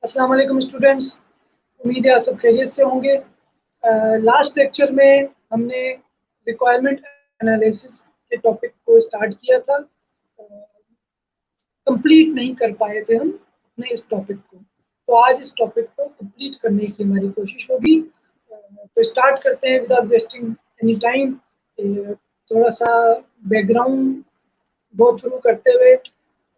अस्सलाम वालेकुम स्टूडेंट्स, उम्मीद है आप सब खैरियत से होंगे। लास्ट लेक्चर में हमने रिक्वायरमेंट एनालिसिस के टॉपिक को स्टार्ट किया था। कंप्लीट नहीं कर पाए थे हम अपने इस टॉपिक को, तो आज इस टॉपिक को कंप्लीट करने की हमारी कोशिश होगी। तो स्टार्ट करते हैं विदाउट वेस्टिंग एनी टाइम। थोड़ा सा बैकग्राउंड गो थ्रू करते हुए,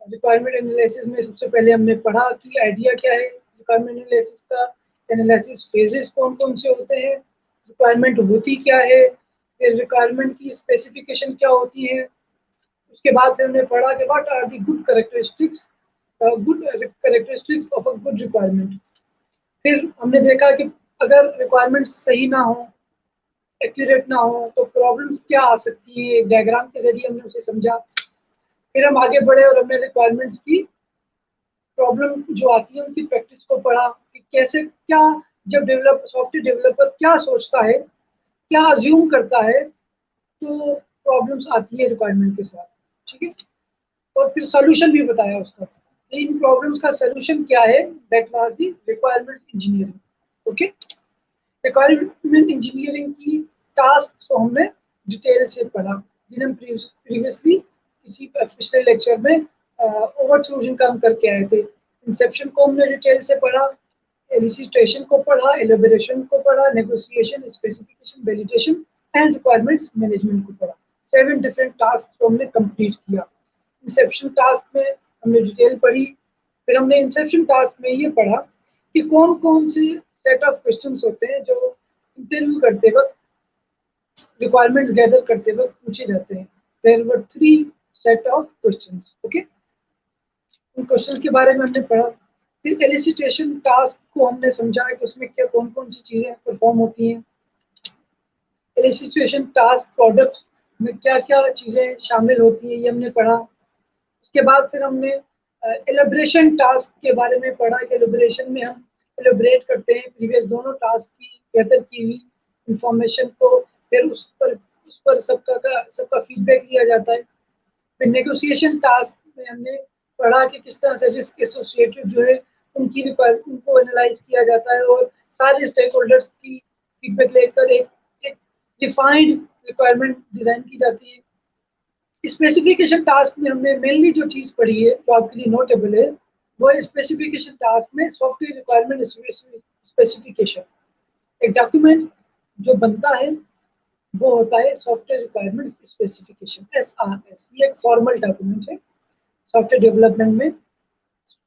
रिक्वायरमेंट एनालिसिस में सबसे पहले हमने पढ़ा कि आइडिया क्या है रिक्वायरमेंट एनालिसिस का, एनालिसिस फेजेस कौन कौन से होते हैं, रिक्वायरमेंट होती क्या है, फिर रिक्वायरमेंट की स्पेसिफिकेशन क्या होती है। उसके बाद फिर हमने पढ़ा कि what are the good characteristics of a good requirement. फिर हमने देखा कि अगर रिक्वायरमेंट सही ना हो, एक्यूरेट ना हो, तो प्रॉब्लम्स क्या आ सकती है। एक डायग्राम के जरिए हमने उसे समझा। फिर हम आगे बढ़े और हमने रिक्वायरमेंट्स की प्रॉब्लम जो आती है उनकी प्रैक्टिस को पढ़ा कि कैसे क्या, जब सॉफ्टवेयर डेवलपर क्या सोचता है, क्या अज्यूम करता है, तो प्रॉब्लम्स आती है रिक्वायरमेंट के साथ। ठीक है, और फिर सोल्यूशन भी बताया उसका, इन प्रॉब्लम्स का सोल्यूशन क्या है। That was the requirements engineering. Okay, requirement engineering की टास्क को हमने डिटेल से पढ़ा, जिन्हें हम प्रीवियसली किसी पिछले लेक्चर में ओवरथ्रू काम करके आए थे। इंसेप्शन को हमने डिटेल से पढ़ा, एलिसिटेशन को पढ़ा, एलिबरेशन को पढ़ा, negotiation, specification, validation and requirements management को पढ़ा। 7 डिफरेंट टास्क को हमने कंप्लीट किया। इंसेप्शन टास्क में हमने डिटेल पढ़ी। फिर हमने इंसेप्शन टास्क में ये पढ़ा कि कौन कौन से सेट ऑफ क्वेश्चंस होते हैं जो इंटरव्यू करते वक्त, रिक्वायरमेंट्स गैदर करते वक्त पूछे जाते हैं। There were 3 set of questions. Okay, उन क्वेश्चंस के बारे में हमने पढ़ा। फिर एलिसिटेशन टास्क को हमने समझा कि उसमें क्या कौन कौन सी चीजें परफॉर्म होती हैं। एलिसिटेशन टास्क प्रोडक्ट में क्या क्या चीजें शामिल होती हैं, ये हमने पढ़ा। उसके बाद फिर हमने एलिब्रेशन टास्क के बारे में पढ़ा कि एलिब्रेशन में हम एलिब्रेट करते हैं प्रीवियस दोनों टास्क की गैदर की हुई इंफॉर्मेशन को, फिर उस पर सबका फीडबैक लिया जाता है। फिर नेगोशिएशन टास्क में हमने पढ़ा कि किस तरह से रिस्क एसोसिएटेड जो है उनको एनालाइज किया जाता है और सारे स्टेक होल्डर्स की फीडबैक लेकर एक डिफाइंड रिक्वायरमेंट डिजाइन की जाती है। स्पेसिफिकेशन टास्क में हमने मेनली जो चीज पढ़ी है जो आपके लिए नोटेबल है, वो है स्पेसिफिकेशन टास्क में सॉफ्टवेयर रिक्वायरमेंट स्पेसिफिकेशन। एक डॉक्यूमेंट जो बनता है वो होता है सॉफ्टवेयर रिक्वायरमेंट स्पेसिफिकेशन, SRS। ये एक फॉर्मल डॉक्यूमेंट है। सॉफ्टवेयर डेवलपमेंट में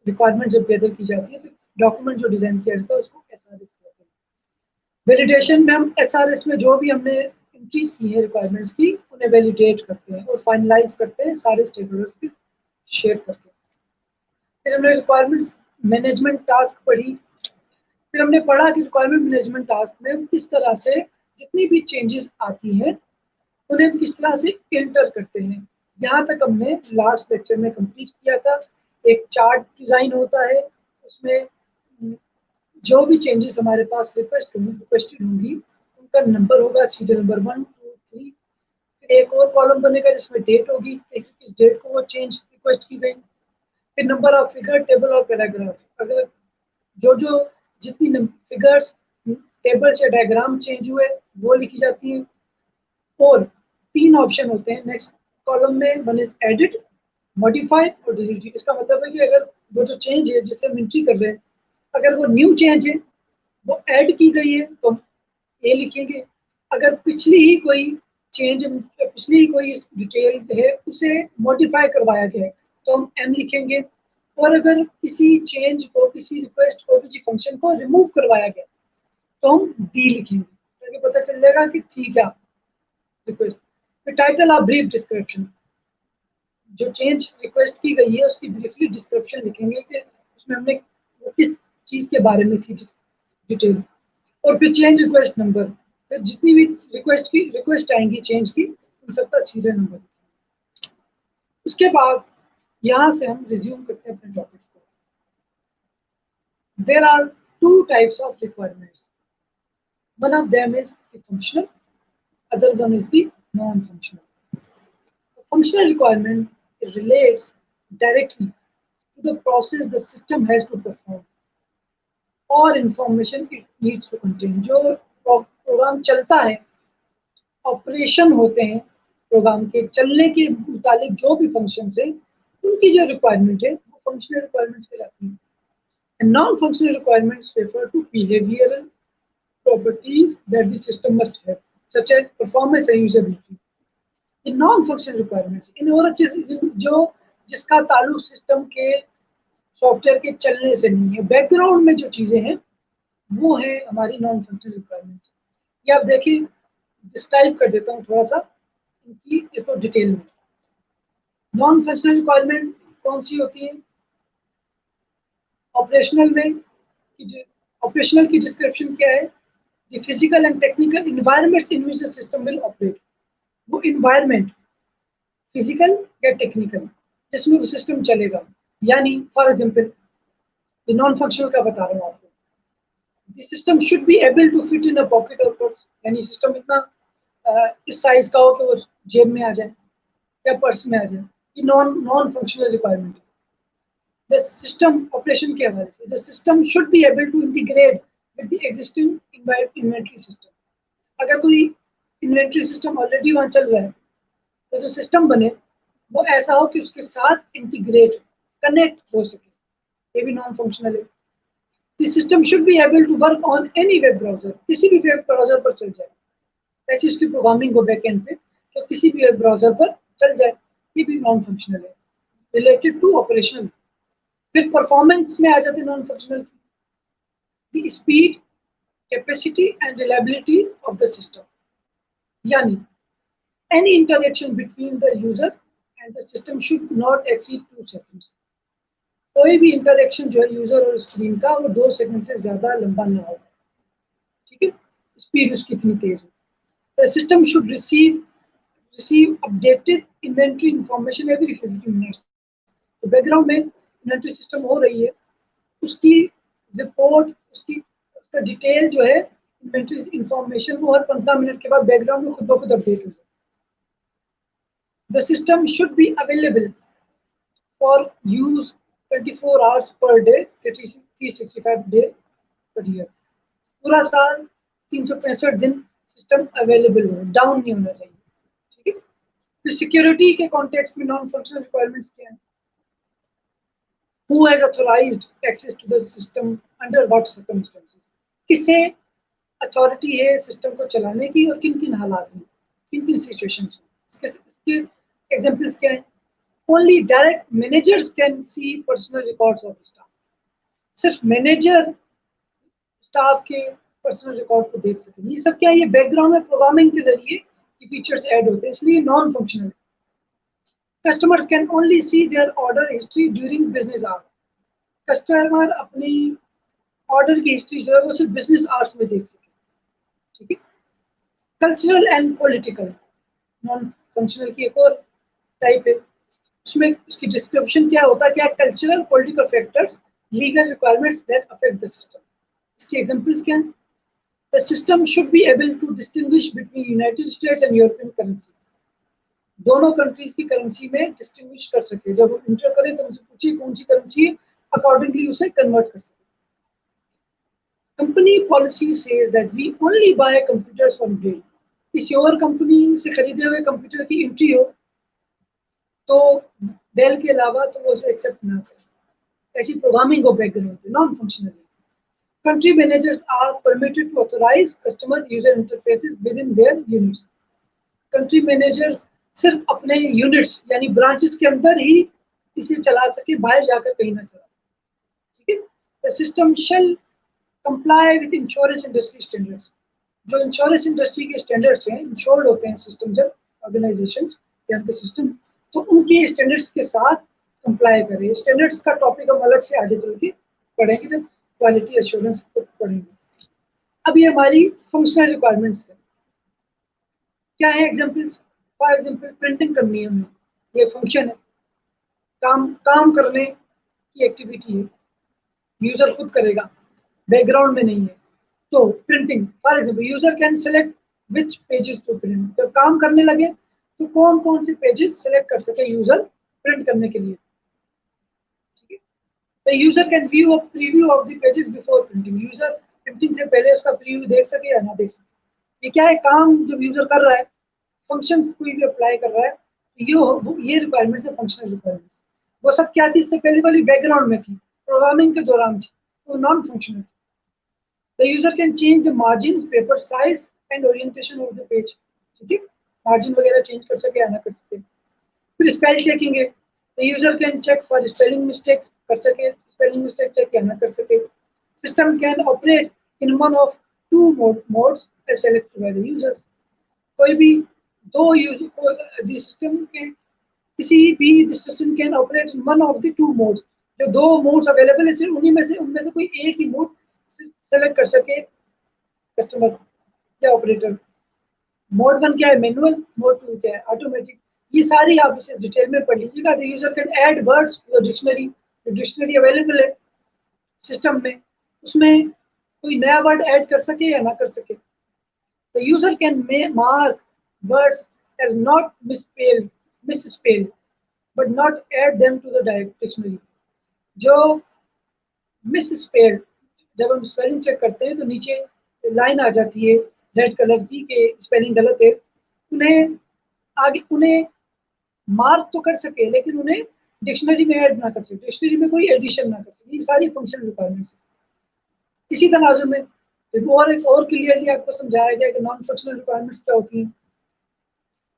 रिक्वायरमेंट जब गैदर की जाती है तो डॉक्यूमेंट जो डिजाइन किया जाता है उसको SRS कहते हैं। वैलिडेशन में हम SRS में जो भी हमने एंट्रीज की है रिक्वायरमेंट्स की, उन्हें वैलिडेट करते हैं और फाइनलाइज करते हैं सारे स्टेकहोल्डर्स के शेयर करके। फिर हमने रिक्वायरमेंट्स मैनेजमेंट टास्क पढ़ी। फिर हमने पढ़ा कि रिक्वायरमेंट मैनेजमेंट टास्क में हम किस तरह से जितनी भी चेंजेस आती हैं उन्हें हम किस तरह से एंटर करते हैं। यहाँ तक हमने लास्ट लेक्चर में कंप्लीट किया था। एक चार्ट डिजाइन होता है, उसमें जो भी चेंजेस हमारे पास रिक्वेस्टेड होंगी उनका नंबर होगा, सीरियल नंबर 1 2 3। फिर एक और कॉलम बनेगा जिसमें डेट होगी, किस डेट को वो चेंज रिक्वेस्ट की गई। फिर नंबर ऑफ फिगर, टेबल और पैराग्राफ। अगर जो जितनी फिगर्स, टेबल्स या डायग्राम चेंज हुए वो लिखी जाती है। और 3 ऑप्शन होते हैं नेक्स्ट कॉलम में, वन इज एडिट, मॉडिफाई और डिलीट। इसका मतलब है कि अगर वो जो चेंज है जिसे हम एंट्री कर रहे हैं, अगर वो न्यू चेंज है, वो ऐड की गई है, तो हम ए लिखेंगे। अगर पिछली ही कोई डिटेल है उसे मॉडिफाई करवाया गया है तो हम एम लिखेंगे। और अगर किसी चेंज को, किसी रिक्वेस्ट को, किसी फंक्शन को रिमूव करवाया गया तो हम डी लिखेंगे, ताकि पता चल जाएगा कि थी क्या रिक्वेस्ट। फिर टाइटल ऑफ ब्रीफ डिस्क्रिप्शन, जो चेंज रिक्वेस्ट की गई है उसकी ब्रीफली डिस्क्रिप्शन लिखेंगे कि उसमें हमने किस चीज के बारे में थी डिटेल। और फिर चेंज रिक्वेस्ट नंबर, फिर जितनी भी रिक्वेस्ट आएंगी चेंज की, उन सबका सीरियल नंबर। उसके बाद यहाँ से हम रिज्यूम करते हैं अपने टॉपिक्स को। There are 2 types of requirements. One of them is functional, other one is the non functional. Functional requirement relates directly to the process the system has to perform. और information it needs to contain. जो program चलता है, operation होते हैं programme के चलने के मुतालिक जो भी फंक्शन है, उनकी जो रिक्वायरमेंट है वो फंक्शनल रिक्वायरमेंट्स पे जाती है। And non functional requirements refer to behavioural properties that the system must have, such as performance and usability. In non-functional requirements, इन और जो जिसका ताल्लुक सिस्टम के सॉफ्टवेयर के चलने से नहीं है, बैकग्राउंड में जो चीजें हैं वो है हमारी नॉन फंक्शनल रिक्वायरमेंट्स। ये आप देखिए, डिस्क्राइब कर देता हूँ थोड़ा सा इनकी इसको डिटेल में। नॉन फंक्शनल रिक्वायरमेंट कौन सी होती है? ऑपरेशनल में ऑपरेशनल की डिस्क्रिप्शन क्या है? The physical and technical environments in which the system will operate. वो environment फिजिकल या टेक्निकल जिसमें वो सिस्टम चलेगा, यानी फॉर एग्जांपल ये नॉन फंक्शनल का बता रहा हूँ आपको। The system should be able to fit in a pocket और पर्स, यानी सिस्टम इतना इस साइज का हो कि वो जेब में आ जाए या पर्स में आ जाए। ये नॉन फंक्शनल रिक्वायरमेंट है। द सिस्टम ऑपरेशन के हवाले से, the system should be able to integrate with the existing inventory system. अगर कोई इन्वेंटरी सिस्टम ऑलरेडी वहाँ चल रहा है तो जो सिस्टम बने वो ऐसा हो कि उसके साथ इंटीग्रेट कनेक्ट हो सके, ये भी नॉन फंक्शनल है। The system should be able to work on any web browser, किसी भी वेब ब्राउजर पर चल जाए, ऐसी उसकी प्रोग्रामिंग हो बैकएंड पे तो किसी भी वेब ब्राउजर पर चल जाए, ये भी नॉन फंक्शनल है रिलेटेड टू ऑपरेशनल। फिर परफॉर्मेंस में आ जाते हैं non functional, the speed, capacity and reliability of the system, यानी any interaction between the user and the system should not exceed 2 seconds. कोई भी इंटरेक्शन जो है यूजर और स्क्रीन का वो 2 सेकंड से ज्यादा लंबा ना हो, ठीक है? स्पीड उसकी इतनी तेज हो। The system should receive updated inventory information every 15 minutes. तो बैकग्राउंड में इन्वेंटरी सिस्टम हो रही है, उसकी रिपोर्ट, उसका डिटेल जो है इन्वेंटरी इंफॉर्मेशन वो हर 15 मिनट के बाद बैकग्राउंड में खुद ब खुद अपडेट हो जाए। The system should be available for use 24 hours per day, 365 days per year. पूरा साल 365 दिन सिस्टम अवेलेबल हो, डाउन नहीं होना चाहिए, ठीक है? फिर सिक्योरिटी के कॉन्टेक्स्ट में नॉन फंक्शनल रिक्वायरमेंट्स क्या है? Who has authorized access to the system under what circumstances? किसे अथॉरिटी है सिस्टम को चलाने की और किन किन हालात में, किन किन सिचुएशंस में? इसके एग्जांपल्स क्या है? Only direct managers can see personal records of staff. सिर्फ मैनेजर स्टाफ के पर्सनल रिकॉर्ड को देख सकें। ये सब क्या है? ये बैकग्राउंड में प्रोग्रामिंग के जरिए ये फीचर्स ऐड होते हैं, इसलिए non functional. Customers can only see their order history during business hours. Customer अपनी ऑर्डर की हिस्ट्री जो है वो सिर्फ बिजनेस आवर्स में देख सके, ठीक है? Cultural and political non functional की एक और टाइप है, उसमें उसकी डिस्क्रिप्शन क्या होता है? क्या cultural political factors, legal requirements that affect the system. इसके एग्जांपल्स क्या हैं? The system should be able to distinguish between United States and European currency. दोनों कंट्रीज की करेंसी में डिस्टिंग्विश कर सके, जब इंटर करें तो मुझे पूछिए कौन सी करेंसी है, अकॉर्डिंगली उसे कन्वर्ट कर सके। Company policy says that we only buy computers from Dell. किसी और कंपनी से खरीदे हुए कंप्यूटर की एंट्री हो तो डेल के अलावा तो वो उसे एक्सेप्ट ना करे, ऐसी प्रोग्रामिंग हो बैकग्राउंड पे, non functional. Country managers are permitted to authorise customer user interfaces within their units. Country managers सिर्फ अपने यूनिट्स यानी ब्रांचेस के अंदर ही इसे चला सके, बाहर जाकर कहीं ना चला सके, ठीक है? The system shall comply with insurance industry standards. जो इंश्योरेंस इंडस्ट्री के स्टैंडर्ड्स हैं, इंश्योर्ड होते हैं सिस्टम जब ऑर्गेनाइजेशंस या उनके सिस्टम, तो उनके स्टैंडर्ड्स के साथ कंप्लाई करें। स्टैंडर्ड्स का टॉपिक हम अलग से आगे चल के पढ़ेंगे जब क्वालिटी एश्योरेंस को पढ़ेंगे। अब ये हमारी फंक्शनल रिक्वायरमेंट्स है। क्या है एग्जांपल्स? फॉर एग्जांपल प्रिंटिंग करनी है हमें, ये फंक्शन है, काम करने की एक्टिविटी है, यूजर खुद करेगा, बैकग्राउंड में नहीं है, तो printing. For example user can select which pages to print. जब काम करने लगे तो कौन कौन से पेजेस सेलेक्ट कर सके यूजर प्रिंट करने के लिए, ठीक है? The user can view a preview of the pages before printing. User printing से पहले उसका प्रीव्यू देख सके या ना देख सके। ये क्या है, काम जब यूजर कर रहा है, फंक्शन कोई भी अप्लाई कर रहा है, तो ये रिक्वायरमेंट्स है फंक्शनल रिक्वायरमेंट। वो सब क्या थी, इससे पहले वाली बैकग्राउंड में थी, प्रोग्रामिंग के दौरान थी, तो नॉन फंक्शनल थी। The user can change the margins, paper size and orientation of the page. ठीक है, मार्जिन वगैरह चेंज कर सके या ना कर सके। फिर स्पेल चेकिंग है, the user can check for spelling mistakes, कर सके स्पेलिंग मिस्टेक चेक या ना कर सके। System can operate in one of two modes as selected by the users. कोई भी दो यूजर को the system के किसी भी system can operate in one of the two modes, जो दो मोड्स अवेलेबल है सिर्फ उनमें से कोई एक ही मोड सेलेक्ट कर सके कस्टमर या ऑपरेटर। मोड 1 क्या है, मैनुअल, मोड 2 क्या है, ऑटोमेटिक। ये सारी आप इसे डिटेल में पढ़ लीजिएगा। The user can add words to the dictionary, जो डिक्शनरी अवेलेबल है सिस्टम में, उसमें कोई नया वर्ड ऐड कर सके या ना कर सके। The user can mark words as not misspelled but not add them to the dictionary। जो misspelled, जब हम स्पेलिंग चेक करते हैं तो नीचे लाइन आ जाती है रेड कलर की कि स्पेलिंग गलत है, उन्हें मार्क तो कर सके लेकिन उन्हें डिक्शनरी में ऐड ना कर सके, डिक्शनरी में कोई एडिशन ना कर सके। ये सारी फंक्शनल रिक्वायरमेंट्स है। इसी तनाजुर में और क्लियरली आपको समझाया गया कि नॉन फंक्शनल रिक्वायरमेंट्स क्या होती हैं।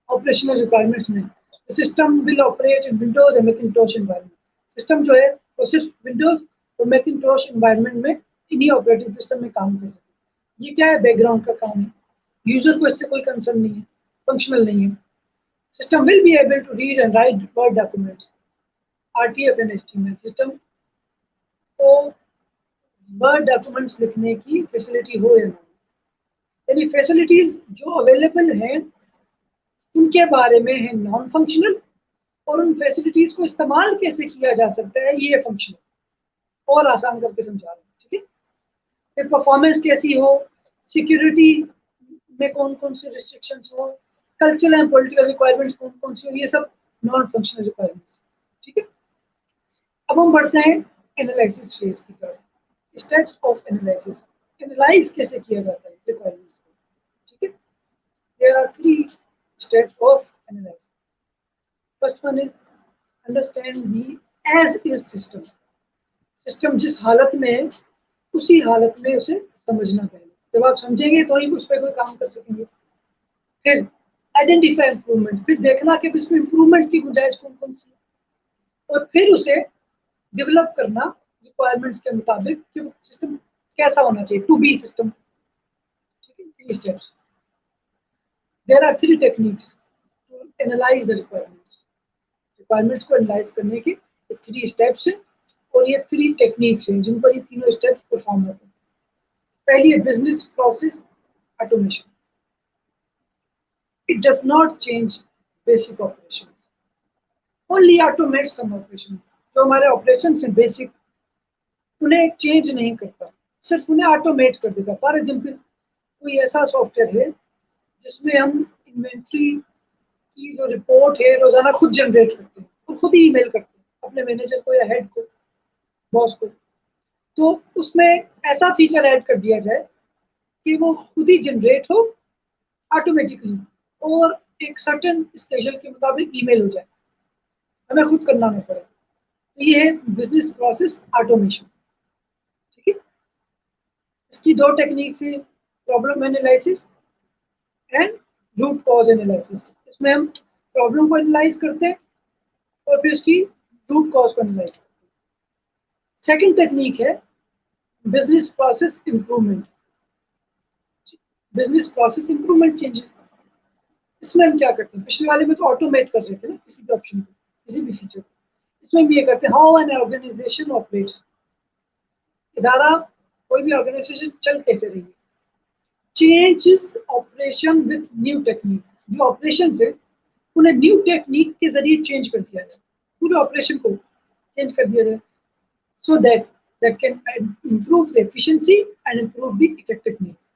ऑपरेशनल रिक्वायरमेंट्स में system will operate in Windows and Macintosh environment. System जो है वो सिर्फ विंडोज और मैकिंटोश एनवायरनमेंट में इन्हीं ऑपरेटिंग सिस्टम में काम कर सके। ये क्या है, बैकग्राउंड का काम है, यूजर को इससे कोई कंसर्न नहीं है, फंक्शनल नहीं है। System will be able to read and write Word documents, RTF and HTML. System को वर्ड डॉक्यूमेंट्स लिखने की फैसिलिटी हो या ना, यानी फैसिलिटीज जो अवेलेबल हैं उनके बारे में है नॉन फंक्शनल, और उन फैसिलिटीज को इस्तेमाल कैसे किया जा सकता है ये फंक्शनल। और आसान करके समझा रहा हूँ, ठीक है। फिर परफॉर्मेंस कैसी हो, सिक्योरिटी में कौन कौन से रिस्ट्रिक्शंस हो, कल्चरल एंड पॉलिटिकल रिक्वायरमेंट्स कौन कौन सी हो, ये सब नॉन फंक्शनल रिक्वायरमेंट्स, ठीक है। अब हम बढ़ते हैं एनालिसिस फेज की तरफ। स्टेप्स ऑफ एनालिसिस, एनालाइज कैसे किया जाता है रिक्वायरमेंट्स को, ठीक है। There are 3 steps of analysis. First one is understand the as is system. System जिस हालत में है उसी हालत में उसे समझना पहले। जब आप समझेंगे तो ही उस पर कोई काम कर सकेंगे। फिर आइडेंटिफाई इम्प्रूवमेंट, फिर देखना कि इसमें इम्प्रूवमेंट्स की गुंजाइश कौन कौन सी है, और फिर उसे डेवलप करना रिक्वायरमेंट्स के मुताबिक कि सिस्टम कैसा होना चाहिए, टू बी सिस्टम, ठीक है। 3 steps. There are 3 techniques to analyze the requirements. Requirements को एनालाइज करने के 3 स्टेप्स हैं, और ये 3 टेक्निक्स हैं जिन पर ये तीनों स्टेप्स परफॉर्म होते हैं। पहली है business process automation. It does not change basic operation, only automate some operation. जो हमारे ऑपरेशन हैं बेसिक, उन्हें चेंज नहीं करता, सिर्फ उन्हें ऑटोमेट कर देगा। फॉर एग्जाम्पल, कोई ऐसा सॉफ्टवेयर है जिसमें हम इन्वेंट्री की जो रिपोर्ट है रोजाना खुद जनरेट करते हैं और खुद ही ईमेल करते हैं अपने मैनेजर को या हेड को, बॉस को। तो उसमें ऐसा फीचर ऐड कर दिया जाए कि वो खुद ही जनरेट हो ऑटोमेटिकली, और एक सर्टेन स्केड्यूल के मुताबिक ईमेल हो जाए, हमें खुद करना ना पड़े। तो ये है बिजनेस प्रोसेस ऑटोमेशन, ठीक है। इसकी 2 टेक्निक्स है, problem analysis and root cause analysis. इसमें हम प्रॉब्लम को एनालाइज करते हैं और फिर उसकी रूट कॉज को एनालाइज करते हैं। सेकंड टेक्निक है business process improvement, business process improvement changes. इसमें हम क्या करते हैं, पिछले वाले में तो ऑटोमेट कर रहे थे ना किसी भी ऑप्शन को, किसी भी फीचर को। इसमें भी ये करते हैं हाउ एन ऑर्गेनाइजेशन ऑपरेट्स। इदारा, कोई भी ऑर्गेनाइजेशन चल कैसे रही है, changes operation with new technique. जो ऑपरेशन है उन्हें न्यू टेक्निक के जरिए चेंज कर दिया जाए, पूरे ऑपरेशन को चेंज कर दिया जाए, so that can improve the efficiency and improve the effectiveness.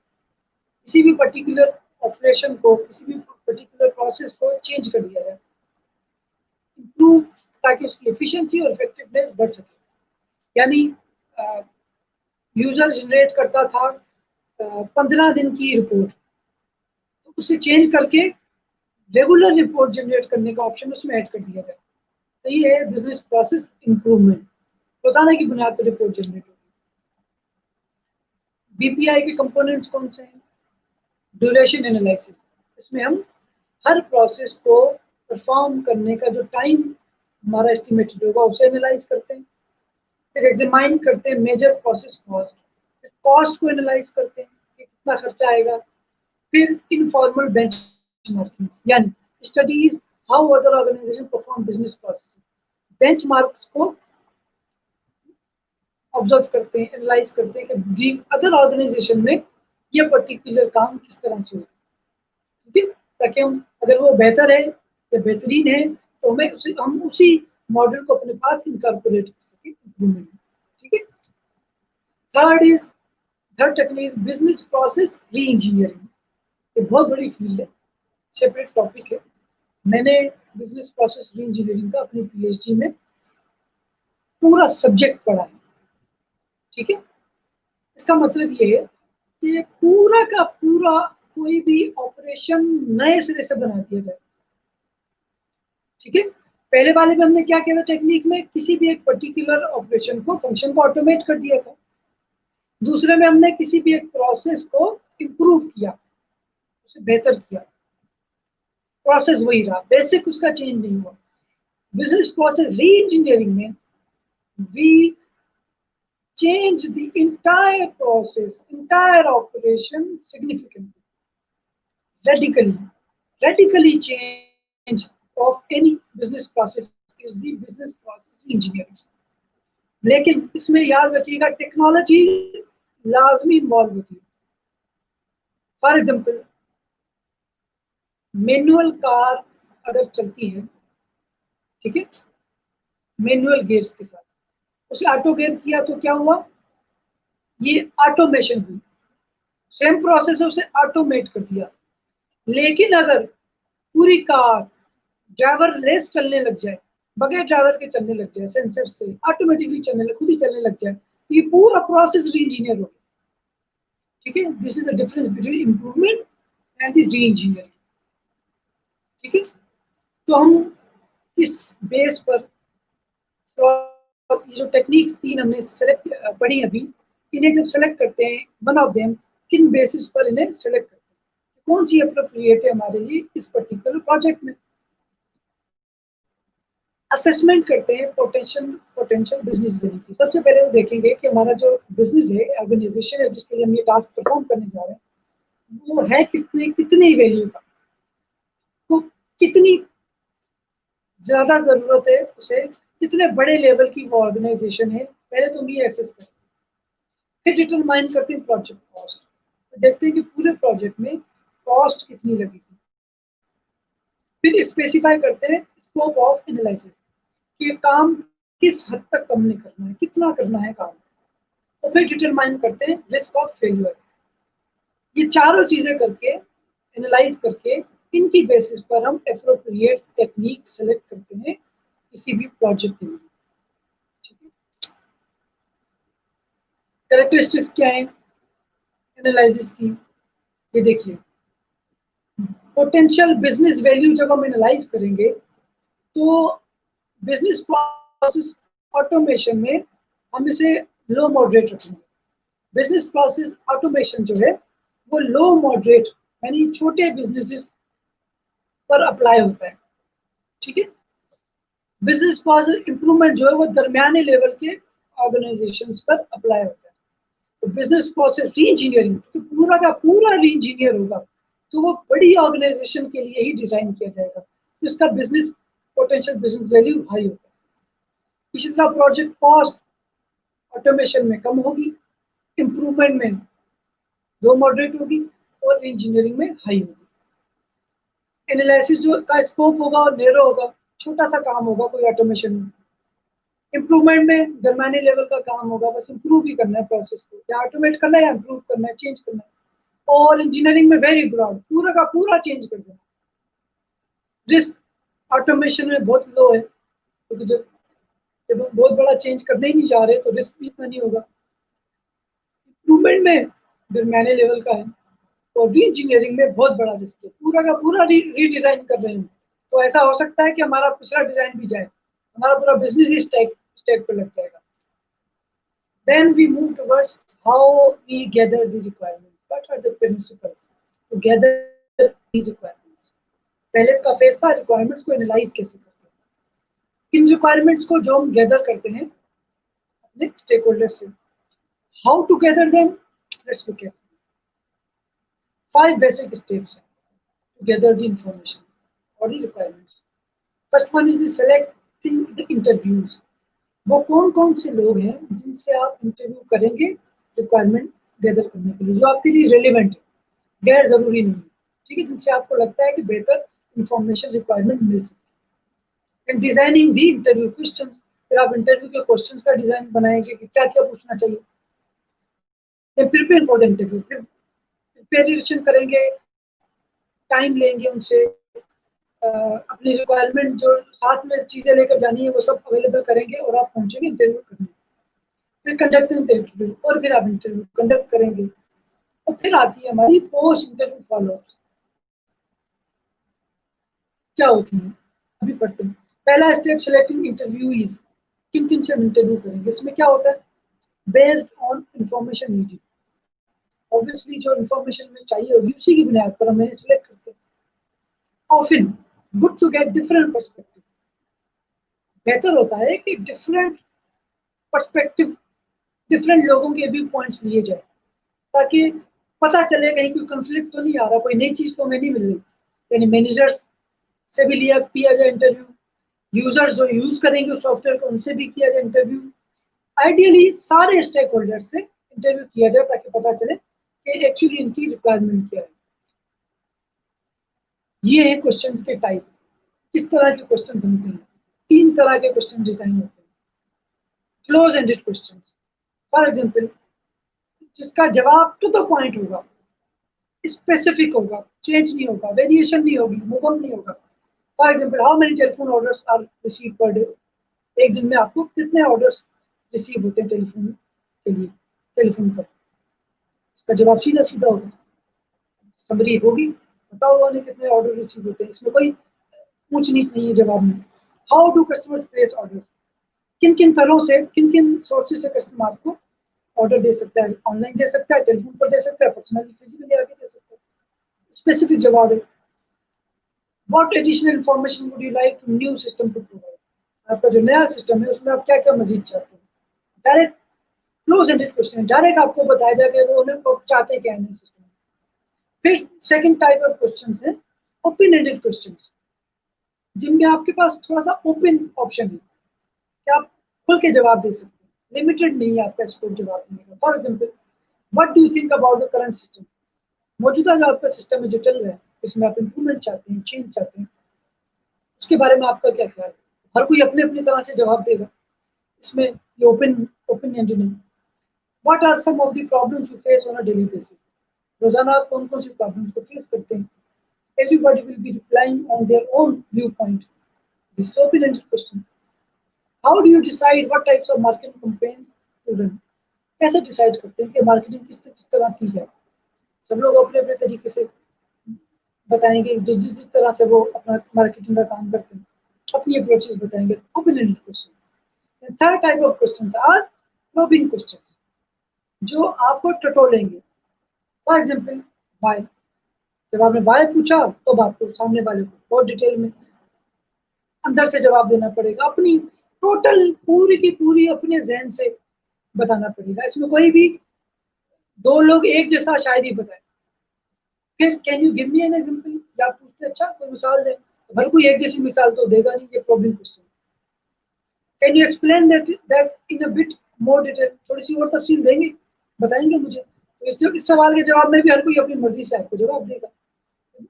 किसी भी पर्टिकुलर ऑपरेशन को, किसी भी पर्टिकुलर प्रोसेस को चेंज कर दिया जाए, इम्प्रूव, ताकि उसकी एफिशिएंसी और इफेक्टिवनेस बढ़ सके। यानी यूजर जनरेट करता था 15 दिन की रिपोर्ट, तो उसे चेंज करके रेगुलर रिपोर्ट जनरेट करने का ऑप्शन उसमें ऐड कर दिया गया। तो ये है बिजनेस प्रोसेस इंप्रूवमेंट, रोजाना की बुनियाद पर रिपोर्ट जनरेट होगी। बीपीआई के कंपोनेंट्स कौन से हैं? ड्यूरेशन एनालिसिस, इसमें हम हर प्रोसेस को परफॉर्म करने का जो टाइम हमारा एस्टिमेटेड होगा उसे एनालाइज करते हैं। फिर एग्जामाइन करते हैं मेजर प्रोसेस कॉस्ट, फिर कॉस्ट को एनालाइज करते हैं कि कितना खर्चा आएगा। फिर इनफॉर्मल बेंचमार्किंग, यानी studies how other organisation perform business process, benchmarks को ऑब्जर्व करते हैं, एनालाइज करते हैं कि अदर ऑर्गेनाइजेशन में ये पर्टिकुलर काम किस तरह से हो, ठीक है, ताकि हम अगर वो बेहतर है या बेहतरीन है तो हम उसी मॉडल को अपने पास इनकॉर्पोरेट कर सकें इम्प्रूवमेंट, ठीक है। थर्ड टेक्निक बिजनेस प्रोसेस री इंजीनियरिंग, ये बहुत बड़ी फील्ड है, सेपरेट टॉपिक है। मैंने बिजनेस प्रोसेस री इंजीनियरिंग का अपनी पीएचडी में पूरा सब्जेक्ट पढ़ा है, ठीक है। इसका मतलब ये है कि पूरा का पूरा कोई भी ऑपरेशन नए सिरे से बना दिया जाए, ठीक है। पहले वाले में हमने क्या किया था, टेक्निक में किसी भी एक पर्टिकुलर ऑपरेशन को, फंक्शन को ऑटोमेट कर दिया था। दूसरे में हमने किसी भी एक प्रोसेस को इम्प्रूव किया, उसे बेहतर किया, प्रोसेस वही रहा, बेसिक उसका चेंज नहीं हुआ। बिजनेस प्रोसेस री इंजीनियरिंग में we change the entire process, entire operation significantly, radically change of any business process is the business process engineering। लेकिन इसमें याद रखिएगा टेक्नोलॉजी लाजमी इन्वॉल्व होती है। फॉर एग्जाम्पल मैनुअल कार अगर चलती है, ठीक है, मैनुअल गियर्स के साथ, उसे ऑटो गियर किया तो क्या हुआ, ये ऑटोमेशन हुई, सेम प्रोसेस है उसे ऑटोमेट कर दिया। लेकिन अगर पूरी कार ड्राइवर लेस चलने लग जाए, बगैर ड्राइवर के चलने लग जाए, सेंसर से ऑटोमेटिकली खुद ही चलने लग जाए, तो ये पूरा प्रोसेस री इंजीनियर हो गया, ठीक है। This is the difference between improvement and the री इंजीनियरिंग, ठीक है। तो हम इस बेस पर ये जो टेक्निक्स तीन हमने सेलेक्ट पढ़ी अभी, इन्हें जब सेलेक्ट करते हैं, वन ऑफ देम, किन बेसिस पर इन्हें सेलेक्ट करते हैं, कौन सी अप्रोप्रिएट है हमारे लिए इस पर्टिकुलर प्रोजेक्ट में। असेसमेंट करते हैं पोटेंशियल बिजनेस वैल्यू की। सबसे पहले वो देखेंगे कि हमारा जो बिजनेस है, ऑर्गेनाइजेशन है जिसके लिए हम ये टास्क परफॉर्म करने जा रहे हैं, वो है कितनी वैल्यू का, तो कितनी ज्यादा जरूरत है उसे, कितने बड़े लेवल की वो ऑर्गेनाइजेशन है, पहले तो हम ये एसेस करते हैं। फिर डिटरमाइन करते हैं प्रोजेक्ट कॉस्ट, तो देखते हैं कि पूरे प्रोजेक्ट में कॉस्ट कितनी लगेगी। फिर स्पेसिफाई करते हैं स्कोप ऑफ एनालिसिस, कि काम किस हद तक हमने करना है, कितना करना है काम। तो फिर डिटरमाइन करते हैं रिस्क ऑफ फेलियर। ये चारों चीजें करके, एनालाइज करके, इनकी बेसिस पर हम एप्रोप्रिएट टेक्निक सेलेक्ट करते हैं किसी भी प्रोजेक्ट के लिए, ठीक है। कैरेक्टरिस्टिक्स क्या है एनालिसिस की, ये देखिए। पोटेंशियल बिजनेस वैल्यू जब हम एनालाइज करेंगे तो बिजनेस प्रोसेस ऑटोमेशन में हम इसे लो मॉडरेट रखेंगे। बिजनेस प्रोसेस ऑटोमेशन जो है वो लो मॉडरेट यानी छोटे बिजनेसेस पर अप्लाई होता है, ठीक है। बिजनेस प्रोसेस इंप्रूवमेंट जो है वो दरमियाने लेवल के ऑर्गेनाइजेशंस पर अप्लाई होता है। तो बिजनेस प्रोसेस री इंजीनियरिंग तो पूरा का पूरा री इंजीनियर होगा, तो वो बड़ी ऑर्गेनाइजेशन के लिए ही डिजाइन किया जाएगा, तो इसका business potential business value high होगा। इसी तरह प्रोजेक्ट कॉस्ट ऑटोमेशन में कम होगी, इंप्रूवमेंट में लो मॉडरेट होगी और इंजीनियरिंग में हाई होगी। एनालिसिस जो का स्कोप होगा और नैरो होगा, छोटा सा काम होगा कोई ऑटोमेशन में। इंप्रूवमेंट में दरमियाने लेवल का काम होगा, बस इंप्रूव ही करना है प्रोसेस को, या ऑटोमेट करना है या इंप्रूव करना है, चेंज करना है। और इंजीनियरिंग में वेरी ब्रॉड, पूरा का पूरा चेंज कर देना। रिस्क ऑटोमेशन में बहुत लो है, क्योंकि जब जब हम बहुत बड़ा चेंज करने ही नहीं जा रहे तो रिस्क भी इतना नहीं होगा। इम्प्रूवमेंट में दरमियाने लेवल का है और री इंजीनियरिंग में बहुत बड़ा रिस्क है, पूरा का पूरा रीडिजाइन कर रहे हैं। तो ऐसा हो सकता है कि हमारा पिछला डिजाइन भी जाए, हमारा पूरा बिजनेस ही स्टेक पर लग जाएगा। Then we move towards how we gather the requirements. What are the principles to gather the requirements? पहले का फेस था रिक्वायरमेंट्स को एनालाइज कैसे करते हैं। इन रिक्वायरमेंट्स को जो हम गैदर करते हैं अपने स्टेक होल्डर से, how to gather them, let's look at 5 basic steps to gather the information or the requirements. First one is the selecting the interviews. वो कौन कौन से लोग हैं जिनसे आप इंटरव्यू करेंगे रिक्वायरमेंट गैदर करने के लिए, जो आपके लिए रेलिवेंट है, गैर जरूरी नहीं है, ठीक है, जिनसे आपको लगता है कि बेहतर इंफॉर्मेशन रिक्वायरमेंट मिल सकती है। And designing the interview questions, फिर आप इंटरव्यू के क्वेश्चंस का डिजाइन बनाएंगे कि क्या क्या पूछना चाहिए। प्रिपेयर फॉर द इंटरव्यू, फिर प्रिपरेशन करेंगे, टाइम लेंगे उनसे, अपनी रिक्वायरमेंट जो साथ में चीजें लेकर जानी है वो सब अवेलेबल करेंगे और आप पहुंचेंगे इंटरव्यू करने। फिर कंडक्टिंग द इंटरव्यू, और फिर आप इंटरव्यू कंडक्ट करेंगे। और फिर आती है हमारी पोस्ट इंटरव्यू फॉलोअप। क्या होती है अभी पढ़ते हैं। पहला स्टेप सिलेक्टिंग इंटरव्यूज, किन किन से इंटरव्यू करेंगे। इसमें क्या होता है, based on information needed, obviously जो इंफॉर्मेशन में चाहिए होगी उसी की बुनियाद पर हम सिलेक्ट करते हैं। Often good to get different perspective, बेहतर होता है कि डिफरेंट पर्सपेक्टिव, डिफरेंट लोगों के व्यू पॉइंट्स लिए जाए, ताकि पता चले कहीं कोई कंफ्लिक्ट तो नहीं आ रहा, कोई नई चीज तो हमें नहीं मिल रही। यानी मैनेजर्स से भी किया जाए इंटरव्यू, यूजर्स जो यूज करेंगे उस सॉफ्टवेयर को उनसे भी किया जाए इंटरव्यू। आइडियली सारे स्टेक होल्डर से इंटरव्यू किया जाए ताकि पता चले कि एक्चुअली इनकी रिक्वायरमेंट क्या है। ये है क्वेश्चंस के टाइप, किस तरह के क्वेश्चन बनते हैं। 3 तरह के क्वेश्चन डिजाइन होते हैं। Close ended questions, for example जिसका जवाब टू द पॉइंट होगा, स्पेसिफिक होगा, चेंज नहीं होगा, वेरिएशन नहीं होगी, मूव नहीं होगा। For example how many telephone orders are receive per day, एक दिन में आपको कितने ऑर्डर्स रिसीव होते हैं टेलीफोन के लिए, टेलीफोन पर। इसका जवाब सीधा सीधा होगा, समरी होगी, बताओ उन्होंने कितने ऑर्डर रिसीव होते हैं, इसमें कोई पूछ नीच नहीं है जवाब में। How do customers place order, किन किन तरह से, किन किन सोर्सेज से कस्टमर को ऑर्डर दे सकता है, ऑनलाइन दे सकता है, टेलीफोन पर दे सकता है, पर्सनली फिजिकली आके दे सकता है। स्पेसिफिक जवाब है। What additional information would you like new system to provide, आपका जो नया सिस्टम है उसमें आप क्या क्या मजीद चाहते हैं। Direct close ended question, direct आपको बताया जाएगा वो उन्हें चाहते क्या है नए सिस्टम। फिर सेकंड टाइप ऑफ क्वेश्चंस है ओपन एंडेड क्वेश्चंस, जिनमें आपके पास थोड़ा सा ओपन ऑप्शन है कि आप खुल के जवाब दे सकते हैं, लिमिटेड नहीं है आपका स्कोप जवाब देने का। For example what do you think about the current system, मौजूदा जो आपका सिस्टम है जो चल रहा है, इसमें आप इंप्रूवमेंट चाहते हैं, चेंज चाहते हैं, उसके बारे में आपका क्या ख्याल है। हर कोई अपने अपनी तरह से जवाब देगा, इसमें ये ओपन एंडेड नहीं। What are some of the problems you face on a daily basis, रोजाना आप कौन कौन सी प्रॉब्लम्स को फेस करते हैं। Everybody will be replying on their own viewpoint. This is open-ended question. How do you decide what types of marketing campaign to run? कैसे decide करते हैं कि मार्केटिंग किस तरह की जाए। सब लोग अपने अपने तरीके से बताएंगे, जिस तरह से वो अपना मार्केटिंग का काम करते हैं, अपनी अप्रोचेस बताएंगे। Open ended question. Third type of questions are probing questions, जो आपको टटोलेंगे। फॉर एग्जांपल व्हाई, जब आपने वाई पूछा तो आपको सामने वाले को बहुत डिटेल में अंदर से जवाब देना पड़ेगा, अपनी टोटल पूरी की पूरी अपने जहन से बताना पड़ेगा। इसमें कोई भी 2 लोग एक जैसा शायद ही बताए। फिर can you give me an example, या आप पूछते अच्छा कोई मिसाल दे, तो हर कोई एक जैसी मिसाल तो देगा नहीं, ये problem question. Can you explain that in a bit more detail, थोड़ी सी और तफसील देंगे, बताएंगे मुझे। तो इस सवाल के जवाब में भी हर कोई अपनी मर्जी से आपको जवाब देगा।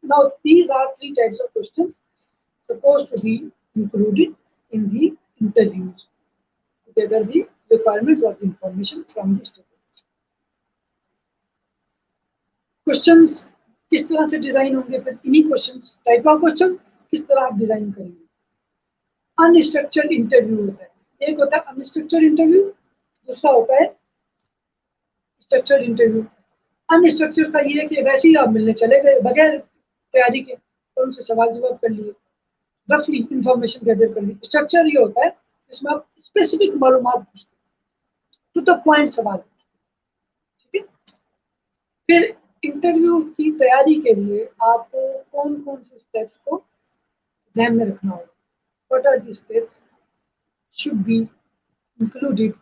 Now these are 3 types of questions supposed to be included in the interviews to gather the requirements of the information from the stakeholders. Questions किस तरह से डिजाइन होंगे, फिर इन्हीं क्वेश्चंस, टाइप ऑफ क्वेश्चन किस तरह आप डिजाइन करेंगे। अनस्ट्रक्चर्ड इंटरव्यू होता है, एक होता है अनस्ट्रक्चर्ड इंटरव्यू, दूसरा होता है स्ट्रक्चर्ड इंटरव्यू। अनस्ट्रक्चर्ड का ये है कि वैसे ही आप मिलने चले गए बगैर तैयारी के और उनसे सवाल जवाब कर लिए, रफली इंफॉर्मेशन गैदर कर ली। स्ट्रक्चर ये होता है जिसमें आप स्पेसिफिक मालूमात पूछते हैं, टू द पॉइंट सवाल पूछते हैं, ठीक है। फिर इंटरव्यू की तैयारी के लिए आपको कौन कौन से स्टेप्स को ध्यान में रखना होगा? What are the steps should be included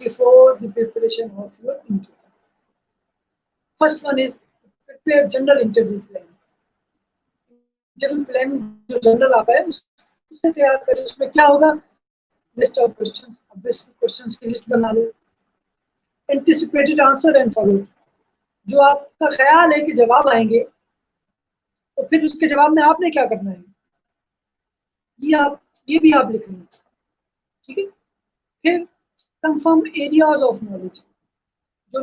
before the preparation of your interview? First one is prepare general interview plan. Interview plan जो जनरल आता है उसे तैयार करें। उसमें क्या होगा? List of questions, obviously questions की लिस्ट बना ले। एंटिसिपेटेड आंसर एंड फॉलो, जो आपका ख्याल है कि जवाब आएंगे तो फिर उसके जवाब में आपने क्या करना है ये भी आप लिख लेंगे, ठीक है। फिर कंफर्म एरियाज ऑफ नॉलेज, जो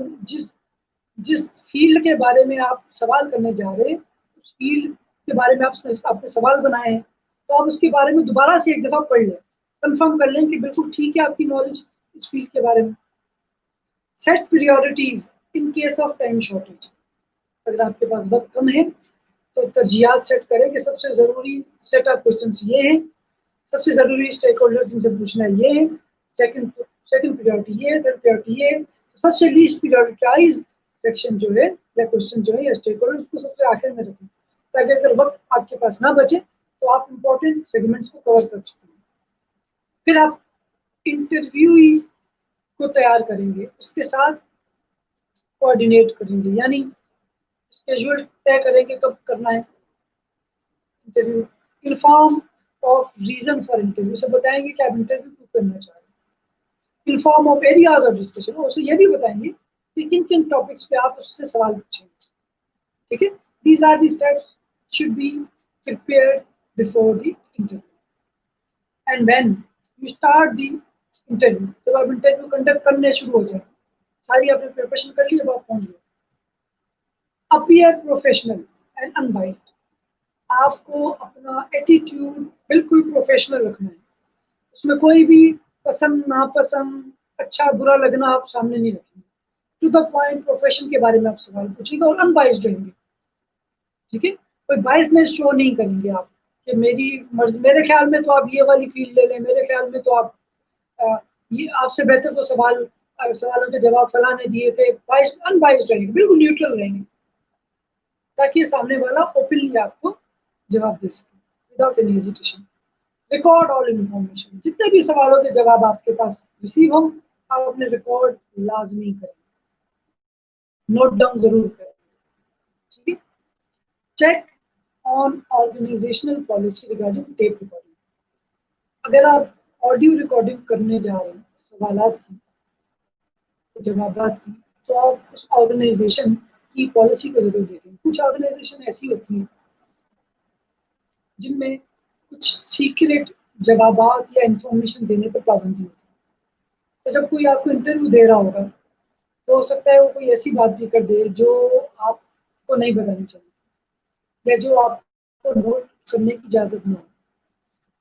जिस फील्ड के बारे में आप सवाल करने जा रहे हैं उस फील्ड के बारे में आपने सवाल बनाए हैं तो आप उसके बारे में दोबारा से एक दफा पढ़ लें, कंफर्म कर लें कि बिल्कुल ठीक है आपकी नॉलेज इस फील्ड के बारे में। Set priorities in case of time shortage, अगर आपके पास वक्त कम है तो तरजीहात सेट करें कि सबसे ज़रूरी सेट ऑफ क्वेश्चंस ये हैं, सबसे ज़रूरी स्टेक होल्डर्स जिनसे पूछना है ये है, सेकंड प्रायोरिटी ये है, थर्ड प्रायोरिटी ये है, सबसे लीस्ट प्रायोरिटाइज सेक्शन जो है या क्वेश्चन जो है या स्टेक होल्डर उसको सबसे आखिर में रखें, ताकि अगर वक्त आपके पास ना बचे तो आप इंपॉर्टेंट सेगमेंट्स को कवर कर सकते हैं। फिर आप इंटरव्यूई को तैयार करेंगे, उसके साथ कोऑर्डिनेट करेंगे, यानी स्केड्यूल तय करेंगे कब करना है interview. Inform of reason for interview, से बताएंगे कि आप इंटरव्यू क्यों करना चाह रहे हैं। Inform of areas of discussion, उसको ये भी बताएंगे कि किन किन टॉपिक्स पे आप उससे सवाल पूछेंगे, ठीक है। These are the steps should be prepared before the interview. And when you start the interview, जब आप इंटरव्यू कंडक्ट करने शुरू हो जाए, सारी आपने प्रिपरेशन कर ली, जब आप पहुंच गए, अपीयर प्रोफेशनल एंड अनबाइस्ड, आपको अपना एटीट्यूड बिल्कुल प्रोफेशनल रखना है, उसमें कोई भी पसंद नापसंद अच्छा बुरा लगना आप सामने नहीं रखेंगे, टू द पॉइंट प्रोफेशन के बारे में आप सवाल पूछेंगे और अनबाइस्ड रहेंगे, ठीक है। कोई बाइसनेस शो नहीं करेंगे आप कि मेरी मर्जी, मेरे ख्याल में तो आप ये वाली फील्ड ले लें, मेरे ख्याल में तो आप ये आपसे बेहतर तो सवालों के जवाब फला ने दिए थे। अनबाइस्ड रहेंगे, बिल्कुल न्यूट्रल रहेंगे, ताकि सामने वाला ओपनली आपको जवाब दे सके without any hesitation. Record all information, जितने भी सवालों के जवाब आपके पास रिसीव हों आप अपने रिकॉर्ड लाजमी करें, नोट डाउन जरूर करें, ठीक है। Check on organisational policy regarding tape recording, अगर आप ऑडियो रिकॉर्डिंग करने जा रहे हैं सवालात की जवाबात की, तो आप उस ऑर्गेनाइजेशन की पॉलिसी को जरूर देखें। कुछ ऑर्गेनाइजेशन ऐसी होती हैं जिनमें कुछ सीक्रेट जवाबात या इंफॉर्मेशन देने पर पाबंदी होती है, तो जब कोई आपको इंटरव्यू दे रहा होगा तो हो सकता है वो कोई ऐसी बात भी कर दे जो आपको नहीं बतानी चाहिए या जो आपको नोट करने की इजाज़त ना हो,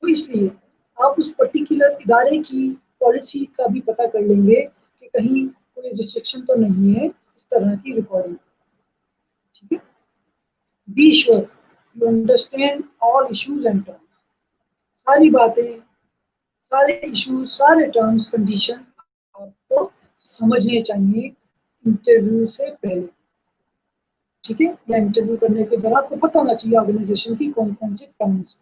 तो इसलिए आप उस पर्टिकुलर इदारे की पॉलिसी का भी पता कर लेंगे कि कहीं कोई रिस्ट्रिक्शन तो नहीं है इस तरह की रिकॉर्डिंग, ठीक है। Be sure you understand all issues and terms, सारी बातें, सारे इश्यूज, सारे टर्म्स कंडीशन आपको समझने चाहिए इंटरव्यू से पहले, ठीक है। या इंटरव्यू करने के दौरान आपको पता होना चाहिए ऑर्गेनाइजेशन की कौन कौन से terms.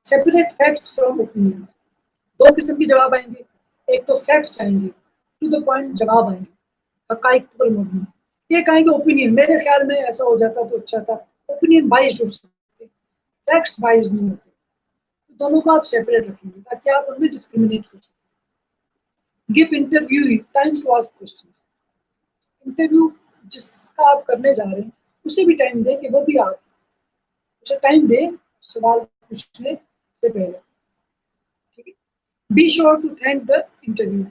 Separate facts from opinions, दो किस्म के जवाब आएंगे, एक तो फैक्ट्स आएंगे, टू द पॉइंट जवाब आएंगे, हकाइक पर मबनी। एक आएंगे ओपिनियन, मेरे ख्याल में ऐसा हो जाता तो अच्छा था, ओपिनियन बाइज्ड हो सकते, फैक्ट्स बाइज्ड नहीं होते, तो दोनों को आप सेपरेट रखेंगे ताकि आप उनमें डिस्क्रिमिनेट कर सकें। Give interview time to ask questions, interview जिसका आप करने जा रहे हैं उसे भी टाइम दें कि वो भी आप उसे टाइम दें सवाल पूछने से पहले, ठीक है। Be sure to thank the interview,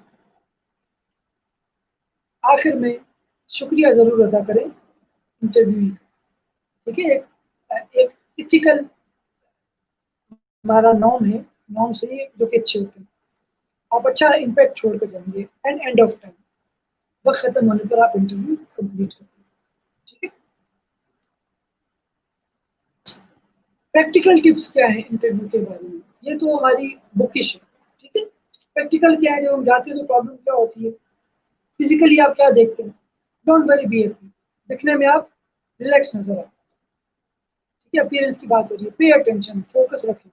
आखिर में शुक्रिया जरूर अदा करें इंटरव्यू, ठीक है। एक इथिकल हमारा नॉर्म है, नॉर्म से जो कि अच्छे होते हैं, आप अच्छा इम्पैक्ट छोड़ कर जाएंगे। एंड एंड ऑफ टाइम, वक्त खत्म होने पर आप इंटरव्यू कंप्लीट करते हैं। ठीक है, प्रैक्टिकल टिप्स क्या है इंटरव्यू के बारे में, ये तो हमारी बुकिश है। ठीक है, प्रैक्टिकल क्या है, जब हम जाते हैं तो प्रॉब्लम क्या होती है, फिजिकली आप क्या देखते हैं, डोंट वरी बी हैप्पी, दिखने में आप रिलैक्स नजर आए। ठीक है, अपीयरेंस की बात हो रही है, पे अटेंशन, फोकस रखें,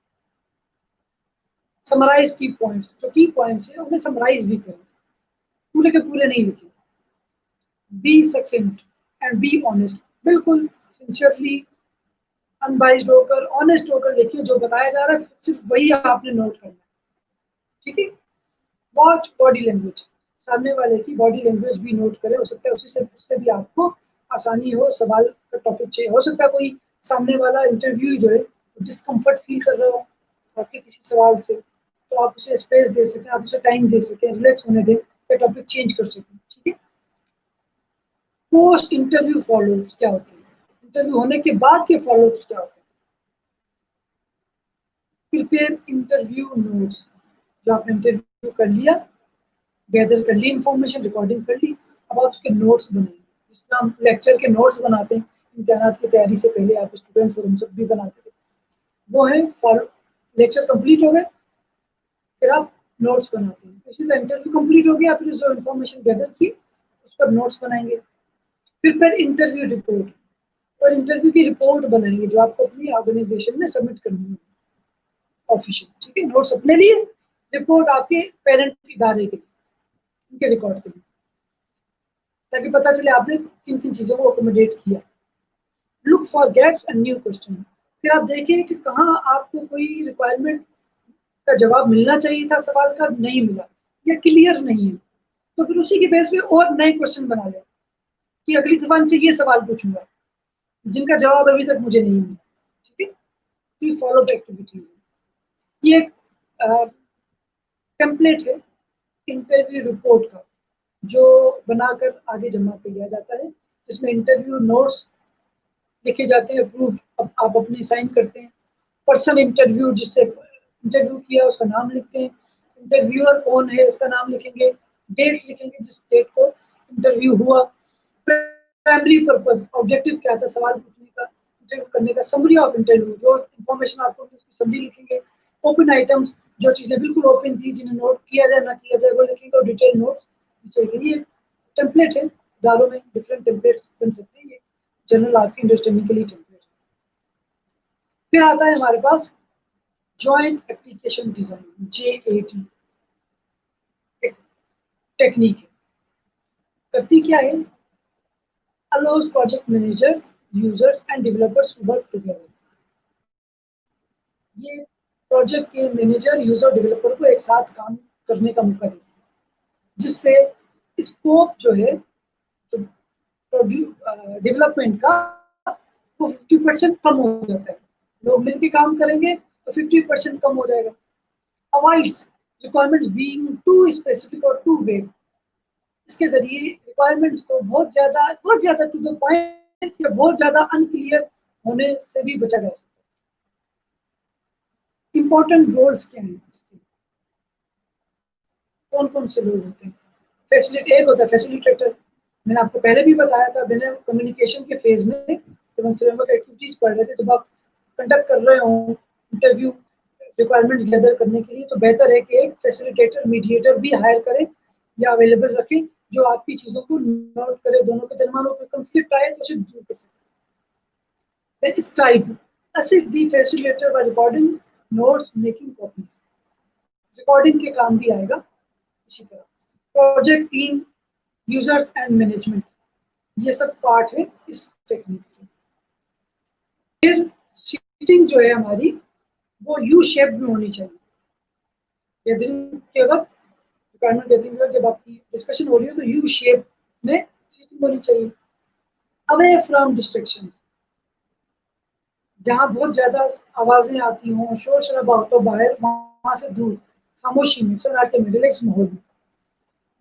समराइज की पॉइंट्स, जो की पॉइंट्स है उन्हें समराइज भी करें, पूरे के पूरे नहीं लिखें। Be succinct and be honest, बिल्कुल सिंसियरली अनबाइज्ड होकर ऑनेस्ट होकर लिखिए, जो बताया जा रहा है सिर्फ वही आपने नोट करना है। ठीक है, वॉच बॉडी लैंग्वेज, सामने वाले की बॉडी लैंग्वेज भी नोट करें, हो सकता है उससे भी आपको आसानी हो, सवाल का टॉपिक चाहिए, हो सकता है कोई सामने वाला इंटरव्यू जो है डिस्कम्फर्ट फील कर रहा हो आपके किसी सवाल से, तो आप उसे स्पेस दे सकें, आप उसे टाइम दे सकें, रिलैक्स होने दें, या टॉपिक चेंज कर सकें। ठीक है, पोस्ट इंटरव्यू फॉलोअप्स क्या होते हैं, इंटरव्यू होने के बाद के फॉलोअप्स क्या होते हैं, प्रिपेयर इंटरव्यू नोट्स, जो आपने इंटरव्यू कर लिया, गैदर कर ली इंफॉर्मेशन, रिकॉर्डिंग कर ली, अब आप उसके नोट्स बनाएंगे, जिस तरह हम लेक्चर के नोट्स बनाते हैं इम्तिहानात की तैयारी से पहले, आप स्टूडेंट्स और हम सब भी बनाते थे, वो है फॉलो, लेक्चर कंप्लीट हो गए फिर आप नोट्स बनाते हैं, इसी तरह इंटरव्यू कंप्लीट हो गया, फिर जो इन्फॉर्मेशन गैदर की उस पर नोट्स बनाएंगे, फिर इंटरव्यू रिपोर्ट, और इंटरव्यू की रिपोर्ट बनाएंगे जो आपको अपनी ऑर्गेनाइजेशन में सबमिट करनी है ऑफिशियल। ठीक है, नोट्स अपने लिए, रिपोर्ट आपके पेरेंट इदारे के लिए, उनके रिकॉर्ड के लिए, ताकि पता चले आपने किन किन चीज़ों को अकोमोडेट किया। Look for gaps and new question, फिर आप देखिए कि कहाँ आपको कोई रिक्वायरमेंट का जवाब मिलना चाहिए था, सवाल का नहीं मिला या क्लियर नहीं है, तो फिर उसी के बेस पे और नए क्वेश्चन बना लें कि अगली दफा इनसे ये सवाल पूछूंगा जिनका जवाब अभी तक मुझे नहीं मिला। ठीक है, तो ये फॉलो अप एक्टिविटीज है, ये टेम्पलेट है इंटरव्यू रिपोर्ट का, जो बनाकर आगे जमा किया जाता है, जिसमें इंटरव्यू नोट्स लिखे जाते हैं, अप्रूव आप अपने साइन करते हैं, पर्सन इंटरव्यू जिससे इंटरव्यू किया उसका नाम लिखते हैं, इंटरव्यूअर कौन है उसका नाम लिखेंगे, डेट लिखेंगे जिस डेट को इंटरव्यू हुआ, प्राइमरी पर्पस ऑब्जेक्टिव क्या था सवाल पूछने का, इंटरव्यू करने का, समरी ऑफ इंटरव्यू जो इन्फॉर्मेशन आपको उसकी समरी लिखेंगे, ओपन आइटम्स जो चीज़ें बिल्कुल ओपन थी जिन्हें नोट किया जाए ना किया जाए वो लिखेंगे, और डिटेल नोट्स चाहिए। ये टेम्पलेट है, इदारों में डिफरेंट टेम्पलेट्स बन सकते हैं, ये जनरल आपकी अंडरस्टैंडिंग के लिए टेम्पलेट। फिर आता है हमारे पास जॉइंट एप्लीकेशन डिजाइन, JAD एक टेक्निक है, करती क्या है, allows project managers, users and developers to work together। ये प्रोजेक्ट के मैनेजर, यूजर, डेवलपर को एक साथ काम करने का मौका देती है, जिससे स्कोप जो है डेवलपमेंट का वो 50% कम हो जाता है, लोग मिलकर काम करेंगे तो 50% कम हो जाएगा। Avoids requirements being too specific और टू वेग, इसके जरिए रिक्वायरमेंट्स को बहुत ज्यादा टू द पॉइंट या बहुत ज्यादा अनक्लियर होने से भी बचा जा सकता है। इंपॉर्टेंट रोल्स क्या हैं इसके, कौन कौन से रोल होते हैं, एक होता है फैसिलिटेटर, मैंने आपको पहले भी बताया था, मैंने कम्युनिकेशन के फेज में जब हम फ्रेमवर्क एक्टिविटीज पढ़ रहे थे, जब आप कंडक्ट कर रहे हो इंटरव्यू रिक्वायरमेंट्स गैदर करने के लिए, तो बेहतर है कि एक फैसिलिटेटर, मीडिएटर भी हायर करें या अवेलेबल रखें, जो आपकी चीज़ों को नोट करे, दोनों के दरमियान कोई कंफ्लिक्ट आए तो उसे दूर कर सके। Then scribe, assist the facilitator by recording notes, making copies, recording के काम भी आएगा। इसी तरह project team, users and management, ये सब पार्ट है इस टेक्निक के। फिर सीटिंग जो है हमारी वो यू शेप में होनी चाहिए, गैदरिंग के वक्त, रिक्वायरमेंट गैदरिंग के वक्त जब आपकी डिस्कशन हो रही है तो यू शेप में सीटिंग होनी चाहिए। अवे फ्रॉम डिस्ट्रैक्शन, जहाँ बहुत ज्यादा आवाजें आती हों, शोर शराबा हो तो बाहर, वहां से दूर, खामोशी में, सन्नाटे में, रिलैक्स माहौल में।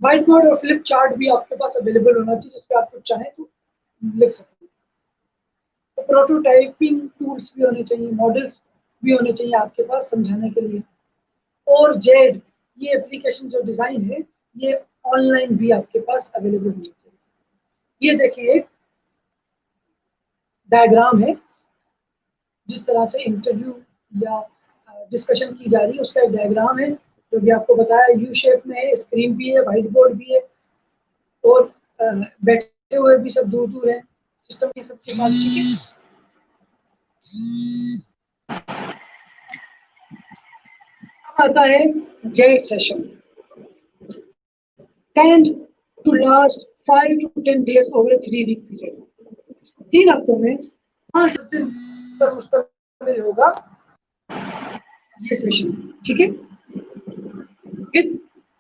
व्हाइट बोर्ड और फ्लिप चार्ट भी आपके पास अवेलेबल होना चाहिए, जिसपे आप कुछ चाहें तो लिख सकते हैं। तो प्रोटोटाइपिंग टूल्स भी होने चाहिए, मॉडल्स भी होने चाहिए आपके पास समझाने के लिए। और जेड ये एप्लीकेशन जो डिज़ाइन है ये ऑनलाइन भी आपके पास अवेलेबल होनी चाहिए। ये देखिए एक डायग्राम है, जिस तरह से इंटरव्यू या डिस्कशन की जा रही है उसका एक डायग्राम है, जो भी आपको बताया यू शेप में है, स्क्रीन भी है, व्हाइट बोर्ड भी है, और बैठे हुए भी सब दूर दूर है, सिस्टम के सबके पास, ठीक है। अब आता है JAD session, tend to last 5 to 10 days over a 3-week period। 3 हफ्तों में 5 दिन तक मुश्तमिल होगा ये सेशन, ठीक है। फिर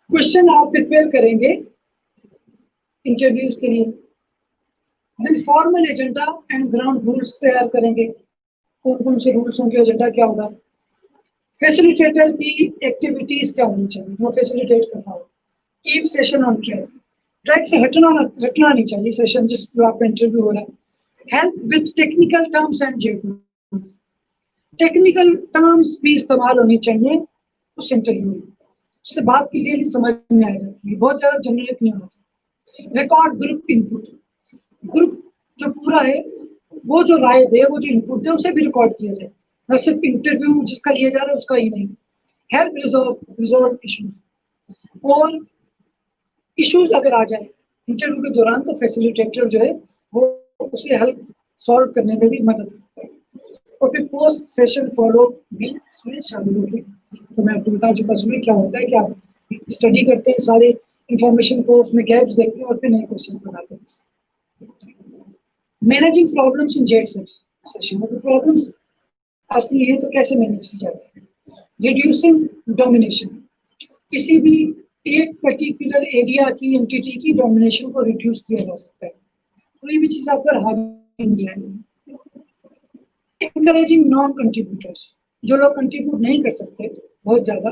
क्वेश्चन आप प्रिपेयर करेंगे इंटरव्यूज के लिए, then formal agenda and ground rules तैयार करेंगे, कौन कौन से रूल्स होंगे, एजेंडा क्या होगा, फैसिलिटेटर की एक्टिविटीज क्या होनी चाहिए, वो फैसिलिटेट करना होगा, keep session on track, track से हटना नहीं चाहिए सेशन जिस आपका इंटरव्यू हो रहा है, help with technical terms and जेटर्म्स, टेक्निकल टर्म्स भी इस्तेमाल होनी चाहिए उस इंटरव्यू में, उससे बात क्लियरली समझ में आ जाती है, बहुत ज़्यादा जनरिक नहीं होना चाहिए। रिकॉर्ड ग्रुप इनपुट, ग्रुप जो पूरा है वो जो राय दे, वो जो इनपुट दे उसे भी रिकॉर्ड किया जाए, न सिर्फ इंटरव्यू जिसका लिया जा रहा है उसका ही नहीं। हेल्प रिजॉल्व इशूज, और इश्यूज अगर आ जाए इंटरव्यू के दौरान तो फैसिलिटेटर जो है वो उसे हेल्प सॉल्व करने में भी मदद करता है, और फिर पोस्ट सेशन फॉलो भी इसमें शामिल होते हैं। तो मैं आपको बता चुका उसमें क्या होता है कि आप स्टडी करते हैं सारे इंफॉर्मेशन को, उसमें गैप्स देखते हैं और फिर नए क्वेश्चन बनाते हैं। Managing problems in jet session, अगर प्रॉब्लम्स आती है तो कैसे मैनेज की जाती है। रिड्यूसिंग डोमिनेशन, किसी भी एक पर्टिकुलर एरिया की एंटिटी की डोमिनेशन को रिड्यूस किया जा सकता है, कोई भी चीज आप पर हावी नहीं है। एनकरेजिंग नॉन कंट्रीब्यूटर्स, जो लोग कंट्रीब्यूट नहीं कर सकते बहुत ज्यादा,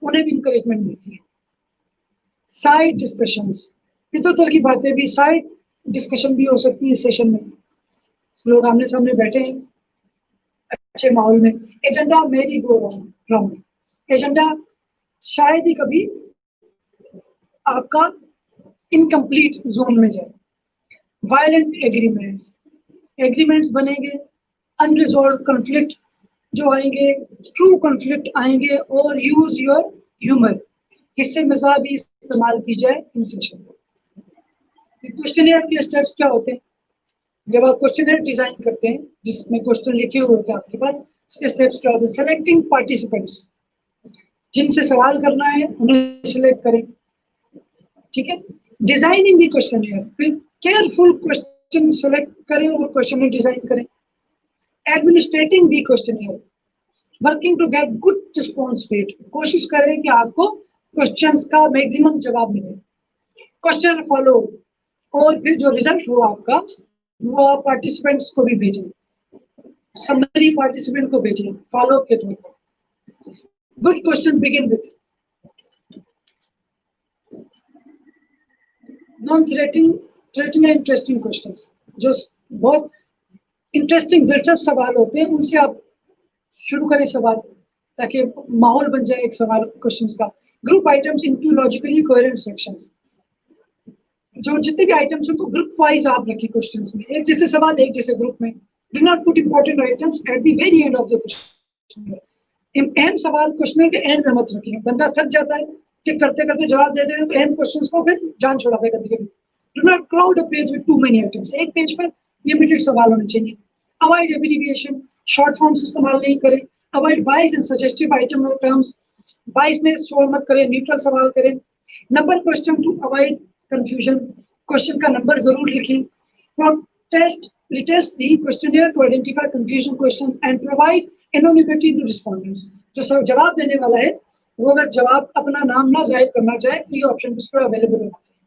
उन्हें भी इंकरेजमेंट मिलती है। साइड डिस्कशंस, ये तो तरह की बातें भी, साइड डिस्कशन भी हो सकती है सेशन में, लोग आमने सामने बैठे हैं अच्छे माहौल में। एजेंडा मेरी गो राउंड, एजेंडा शायद ही कभी आपका इनकम्प्लीट जोन में जाए। वायलेंट एग्रीमेंट्स बनेंगे, अनरिजॉल्व कॉन्फ्लिक्ट जो आएंगे, ट्रू कॉन्फ्लिक्ट आएंगे, और यूज योर ह्यूमर, इससे मज़ा भी इस्तेमाल की जाए इन सेशन में। क्वेश्चनियर के स्टेप्स क्या होते हैं, जब आप क्वेश्चनियर डिजाइन करते हैं जिसमें क्वेश्चन लिखे हुए होते हैं आपके पास, उसके स्टेप्स क्या होते हैं। सेलेक्टिंग पार्टिसिपेंट्स, जिनसे सवाल करना है उन्हें सिलेक्ट करें, ठीक है। डिजाइनिंग दी क्वेश्चनियर, फिर केयरफुल क्वेश्चन सेलेक्ट करें और क्वेश्चन डिजाइन करें। Administrating the questionnaire, working to get good response rate, कोशिश करें कि आपको क्वेश्चंस का मैक्सिमम जवाब मिले। क्वेश्चन फॉलो, और फिर जो रिजल्ट हुआ आपका वो आप पार्टिसिपेंट्स को भी भेजें, समरी पार्टिसिपेंट को भेजें फॉलो के तौर पर। Good question begin with non threatening interesting questions, जो बहुत इंटरेस्टिंग दिलचस्प सवाल होते हैं उनसे आप शुरू करें सवाल, ताकि माहौल बन जाए एक सवाल क्वेश्चंस का। Group items into logically coherent sections, जो जितने भी आइटम्स उनको ग्रुप वाइज आप रखिए क्वेश्चंस में, एक जैसे सवाल एक जैसे ग्रुप में। Do not put important items at the very end of the question, अहम सवाल क्वेश्चन के एंड में मत रखिए, बंदा थक जाता है कि करते करते जवाब दे रहे हैं तो अहम क्वेश्चंस को फिर जान छुड़ा देगा कभी कभी। Do not crowd a page with two many items, एक पेज पर लिमिटेड सवाल होने चाहिए। अवॉइड एब्रिविएशन, शॉर्ट फॉर्म्स इस्तेमाल नहीं करें। Avoid bias and suggestive item और टर्म्स, बाइस में शोर मत करें, न्यूट्रल सवाल करें। Number question to avoid confusion, question का नंबर जरूर लिखें। retest the questionnaire to identify confusion questions and provide anonymity to respondents, जो जवाब देने वाला है वो अगर जवाब अपना नाम ना जाहिर करना चाहे तो ये ऑप्शन उस पर अवेलेबल होना चाहिए।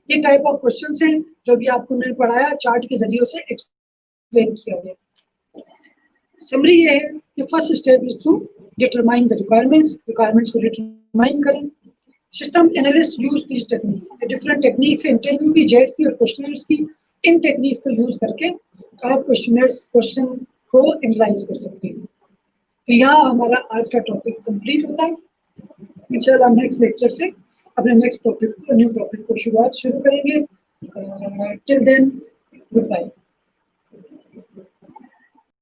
ये टाइप ऑफ क्वेश्चन है जो भी आपको मैंने पढ़ाया चार्ट के जरिए से एक्सप्लेन किया गया। समरी ये है कि first step is to determine the requirements को डिटरमाइन करें। System analyst use this technique, different techniques है इंटरव्यू की, जेट की और क्वेश्चनर्स की, इन टेक्निक्स को यूज करके आप क्वेश्चन को एनालाइज कर सकते हैं। तो यहाँ हमारा आज का टॉपिक कंप्लीट होता है। इंशाल्लाह नेक्स्ट लेक्चर से अपने नेक्स्ट टॉपिक को, न्यू टॉपिक को शुरू करेंगे। Till then, good bye.